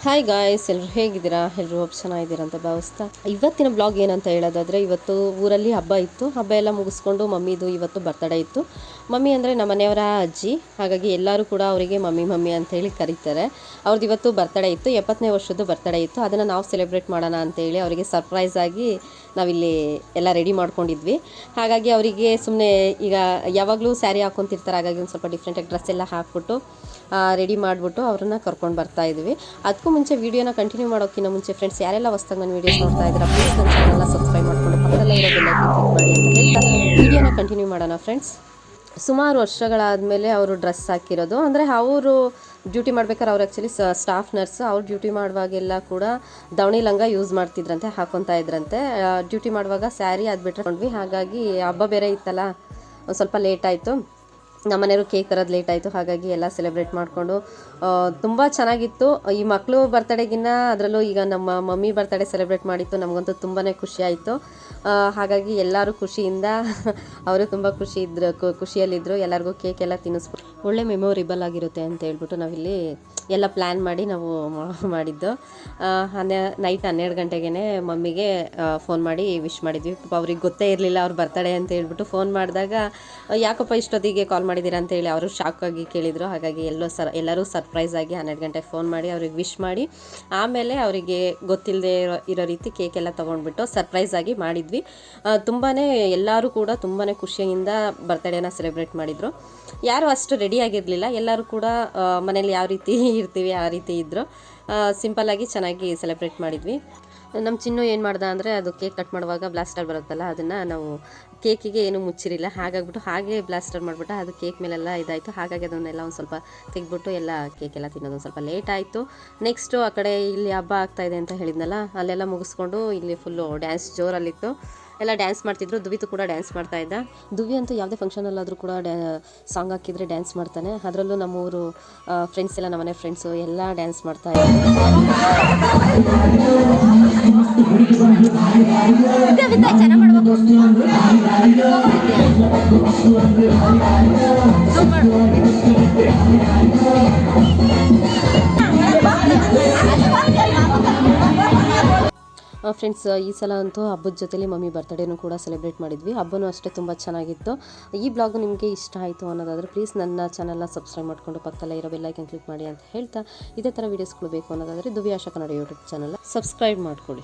Hi guys, ಎಲ್ಲರೂ ಹೇಗಿದ್ದೀರಾ? ಎಲ್ಲರೂ ಚೆನ್ನಾಗಿದ್ದೀರಾ ಅಂತ ಭಾವಿಸ್ತಾ ಇವತ್ತಿನ ಬ್ಲಾಗ್ ಏನಂತ ಹೇಳೋದಾದರೆ, ಇವತ್ತು ಊರಲ್ಲಿ ಹಬ್ಬ ಇತ್ತು. ಹಬ್ಬ ಎಲ್ಲ ಮುಗಿಸ್ಕೊಂಡು ಮಮ್ಮಿದು ಇವತ್ತು ಬರ್ತಡೇ ಇತ್ತು. ಮಮ್ಮಿ ಅಂದರೆ ನಮ್ಮ ಮನೆಯವರ ಅಜ್ಜಿ, ಹಾಗಾಗಿ ಎಲ್ಲರೂ ಕೂಡ ಅವರಿಗೆ ಮಮ್ಮಿ ಮಮ್ಮಿ ಅಂತೇಳಿ ಕರೀತಾರೆ. ಅವ್ರದ್ದು ಇವತ್ತು ಬರ್ತಡೇ ಇತ್ತು, 70ನೇ ವರ್ಷದ್ದು ಬರ್ತಡೇ ಇತ್ತು. ಅದನ್ನು ನಾವು ಸೆಲೆಬ್ರೇಟ್ ಮಾಡೋಣ ಅಂತೇಳಿ ಅವರಿಗೆ ಸರ್ಪ್ರೈಸ್ ಆಗಿ ನಾವಿಲ್ಲಿ ಎಲ್ಲ ರೆಡಿ ಮಾಡ್ಕೊಂಡಿದ್ವಿ. ಹಾಗಾಗಿ ಅವರಿಗೆ ಸುಮ್ಮನೆ ಈಗ ಯಾವಾಗಲೂ ಸ್ಯಾರಿ ಹಾಕ್ಕೊತಿರ್ತಾರೆ, ಹಾಗಾಗಿ ಒಂದು ಸ್ವಲ್ಪ ಡಿಫ್ರೆಂಟಾಗಿ ಡ್ರೆಸ್ ಎಲ್ಲ ಹಾಕ್ಬಿಟ್ಟು ರೆಡಿ ಮಾಡಿಬಿಟ್ಟು ಅವ್ರನ್ನ ಕರ್ಕೊಂಡು ಬರ್ತಾ ಇದ್ವಿ. ಅದಕ್ಕೂ ಮುಂಚೆ ವೀಡಿಯೋನ ಕಂಟಿನ್ಯೂ ಮಾಡೋಕ್ಕಿಂತ ಮುಂಚೆ ಫ್ರೆಂಡ್ಸ್, ಯಾರೆಲ್ಲ ಹೊಸ್ದಾಗಿ ನನ್ನ ವೀಡಿಯೋಸ್ ನೋಡ್ತಾ ಇದ್ದೀರಾ, ಪ್ಲೀಸ್ ನನ್ನ ಚಾನಲ್ನ ಸಬ್ಸ್ಕ್ರೈಬ್ ಮಾಡಿಕೊಂಡು ಪಕ್ಕದಲ್ಲೇ ಇರೋ ಬೆಲ್ ಐಕಾನ್ ಕ್ಲಿಕ್ ಮಾಡಿ ಅಂತ ಹೇಳ್ತಾ ವೀಡಿಯೋನ ಕಂಟಿನ್ಯೂ ಮಾಡೋಣ. ಫ್ರೆಂಡ್ಸ್, ಸುಮಾರು ವರ್ಷಗಳಾದಮೇಲೆ ಅವರು ಡ್ರೆಸ್ ಹಾಕಿರೋದು, ಅಂದರೆ ಅವರು ಡ್ಯೂಟಿ ಮಾಡ್ಬೇಕಾದ್ರೆ ಅವ್ರು ಆ್ಯಕ್ಚುಲಿ ಸ್ಟಾಫ್ ನರ್ಸ್. ಅವ್ರು ಡ್ಯೂಟಿ ಮಾಡುವಾಗೆಲ್ಲ ಕೂಡ ದಾವಣಿ ಲಂಗ ಯೂಸ್ ಮಾಡ್ತಿದ್ರಂತೆ, ಹಾಕೊತಾ ಇದ್ರಂತೆ. ಡ್ಯೂಟಿ ಮಾಡುವಾಗ ಸ್ಯಾರಿ ಅದು ಬಿಟ್ಕೊಂಡ್ವಿ. ಹಾಗಾಗಿ ಹಬ್ಬ ಬೇರೆ ಇತ್ತಲ್ಲ, ಒಂದು ಸ್ವಲ್ಪ ಲೇಟ್ ಆಯಿತು. ನಮ್ಮ ಮನೆಯವರು ಕೇಕ್ ತರೋದು ಲೇಟ್ ಆಯಿತು. ಹಾಗಾಗಿ ಎಲ್ಲ ಸೆಲೆಬ್ರೇಟ್ ಮಾಡಿಕೊಂಡು ತುಂಬ ಚೆನ್ನಾಗಿತ್ತು. ಈ ಮಕ್ಕಳು ಬರ್ತಡೇಗಿನ್ನ ಅದರಲ್ಲೂ ಈಗ ನಮ್ಮ ಮಮ್ಮಿ ಬರ್ತಡೇ ಸೆಲೆಬ್ರೇಟ್ ಮಾಡಿತ್ತು. ನಮಗಂತೂ ತುಂಬಾ ಖುಷಿ ಆಯಿತು. ಹಾಗಾಗಿ ಎಲ್ಲರೂ ಖುಷಿಯಿಂದ ಅವರು ತುಂಬ ಖುಷಿಯಲ್ಲಿದ್ದರು. ಎಲ್ಲರಿಗೂ ಕೇಕ್ ಎಲ್ಲ ತಿನ್ನಿಸ್ಬಿಟ್ಟು ಒಳ್ಳೆ ಮೆಮೊರೇಬಲ್ ಆಗಿರುತ್ತೆ ಅಂತ ಹೇಳ್ಬಿಟ್ಟು ನಾವಿಲ್ಲಿ ಎಲ್ಲ ಪ್ಲ್ಯಾನ್ ಮಾಡಿ ನಾವು ಮಾಡಿದ್ದು. ನೈಟ್ 12 ಗಂಟೆಗೆ ಮಮ್ಮಿಗೆ ಫೋನ್ ಮಾಡಿ ವಿಶ್ ಮಾಡಿದ್ವಿ. ಅವ್ರಿಗೆ ಗೊತ್ತೇ ಇರಲಿಲ್ಲ ಅವ್ರ ಬರ್ತಡೇ ಅಂತ ಹೇಳ್ಬಿಟ್ಟು. ಫೋನ್ ಮಾಡಿದಾಗ ಯಾಕಪ್ಪ ಇಷ್ಟೊತ್ತಿಗೆ ಕಾಲ್ ಮಾಡಿದ್ದೀರಾ ಅಂತೇಳಿ ಅವರು ಶಾಕಾಗಿ ಕೇಳಿದರು. ಹಾಗಾಗಿ ಎಲ್ಲರೂ ಸರ್ಪ್ರೈಸ್ ಆಗಿ 12 ಗಂಟೆಗೆ ಫೋನ್ ಮಾಡಿ ಅವ್ರಿಗೆ ವಿಶ್ ಮಾಡಿ, ಆಮೇಲೆ ಅವರಿಗೆ ಗೊತ್ತಿಲ್ಲದೆ ಇರೋ ರೀತಿ ಕೇಕ್ ಎಲ್ಲ ತೊಗೊಂಡ್ಬಿಟ್ಟು ಸರ್ಪ್ರೈಸ್ ಆಗಿ ಮಾಡಿದ್ವಿ. ಎಲ್ಲರೂ ಕೂಡ ತುಂಬಾ ಖುಷಿಯಿಂದ ಬರ್ತಡೇನ ಸೆಲೆಬ್ರೇಟ್ ಮಾಡಿದರು. ಯಾರೂ ಅಷ್ಟು ರೆಡಿ ಆಗಿರಲಿಲ್ಲ, ಎಲ್ಲರೂ ಕೂಡ ಮನೇಲಿ ಯಾವ ರೀತಿ ಇರ್ತೀವಿ ಆ ರೀತಿ ಇದ್ದರು. ಸಿಂಪಲ್ಲಾಗಿ ಚೆನ್ನಾಗಿ ಸೆಲೆಬ್ರೇಟ್ ಮಾಡಿದ್ವಿ. ನಮ್ಮ ಚಿನ್ನು ಏನು ಮಾಡ್ದ ಅಂದರೆ, ಅದು ಕೇಕ್ ಕಟ್ ಮಾಡುವಾಗ ಬ್ಲಾಸ್ಟರ್ ಬರುತ್ತಲ್ಲ, ಅದನ್ನು ನಾವು ಕೇಕಿಗೆ ಏನೂ ಮುಚ್ಚಿರಿಲ್ಲ, ಹಾಗಾಗ್ಬಿಟ್ಟು ಹಾಗೆ ಬ್ಲಾಸ್ಟರ್ ಮಾಡಿಬಿಟ್ಟು ಅದು ಕೇಕ್ ಮೇಲೆಲ್ಲ ಇದಾಯಿತು. ಹಾಗಾಗಿ ಅದನ್ನೆಲ್ಲ ಒಂದು ಸ್ವಲ್ಪ ತೆಗೆದ್ಬಿಟ್ಟು ಎಲ್ಲ ಕೇಕೆಲ್ಲ ತಿನ್ನೋದು ಒಂದು ಸ್ವಲ್ಪ ಲೇಟ್ ಆಯಿತು. ನೆಕ್ಸ್ಟು ಆ ಕಡೆ ಇಲ್ಲಿ ಹಬ್ಬ ಆಗ್ತಾಯಿದೆ ಅಂತ ಹೇಳಿದ್ನಲ್ಲ, ಅಲ್ಲೆಲ್ಲ ಮುಗಿಸ್ಕೊಂಡು ಇಲ್ಲಿ ಫುಲ್ಲು ಡ್ಯಾನ್ಸ್ ಜೋರಲ್ಲಿತ್ತು. ಎಲ್ಲ ಡ್ಯಾನ್ಸ್ ಮಾಡ್ತಿದ್ರು. ದುವಿತು ಕೂಡ ಡ್ಯಾನ್ಸ್ ಮಾಡ್ತಾ ಇದ್ದ. ದುವಿ ಅಂತೂ ಯಾವುದೇ ಫಂಕ್ಷನಲ್ಲಾದರೂ ಕೂಡ ಸಾಂಗ್ ಹಾಕಿದರೆ ಡ್ಯಾನ್ಸ್ ಮಾಡ್ತಾನೆ. ಅದರಲ್ಲೂ ನಮ್ಮೂರು ಫ್ರೆಂಡ್ಸ್ ಎಲ್ಲ, ನಮ್ಮನೆ ಫ್ರೆಂಡ್ಸು ಎಲ್ಲ ಡ್ಯಾನ್ಸ್ ಮಾಡ್ತಾ ಇದ್ದಾರೆ. ಫ್ರೆಂಡ್ಸ್, ಈ ಸಲ ಅಂತೂ ಹಬ್ಬದ ಜೊತೆಲಿ ಮಮ್ಮಿ ಬರ್ತಡೇನೂ ಕೂಡ ಸೆಲೆಬ್ರೇಟ್ ಮಾಡಿದ್ವಿ. ಹಬ್ಬನೂ ಅಷ್ಟೇ ತುಂಬ ಚೆನ್ನಾಗಿತ್ತು. ಈ ಬ್ಲಾಗು ನಿಮಗೆ ಇಷ್ಟ ಆಯಿತು ಅನ್ನೋದಾದರೆ ಪ್ಲೀಸ್ ನನ್ನ ಚಾನಲ್ನ ಸಬ್ಸ್ಕ್ರೈಬ್ ಮಾಡಿಕೊಂಡು ಪಕ್ಕದಲ್ಲೇ ಇರೋ ಬೆಲ್ ಐಕಾನ್ ಕ್ಲಿಕ್ ಮಾಡಿ ಅಂತ ಹೇಳ್ತಾ, ಇದೇ ಥರ ವೀಡಿಯೋಸ್ಗಳು ಬೇಕು ಅನ್ನೋದಾದರೆ ದುವಿ ಆಶಾ ಕನ್ನಡ ಯೂಟ್ಯೂಬ್ ಚಾನಲ್ನ ಸಬ್ಸ್ಕ್ರೈಬ್ ಮಾಡ್ಕೊಳ್ಳಿ.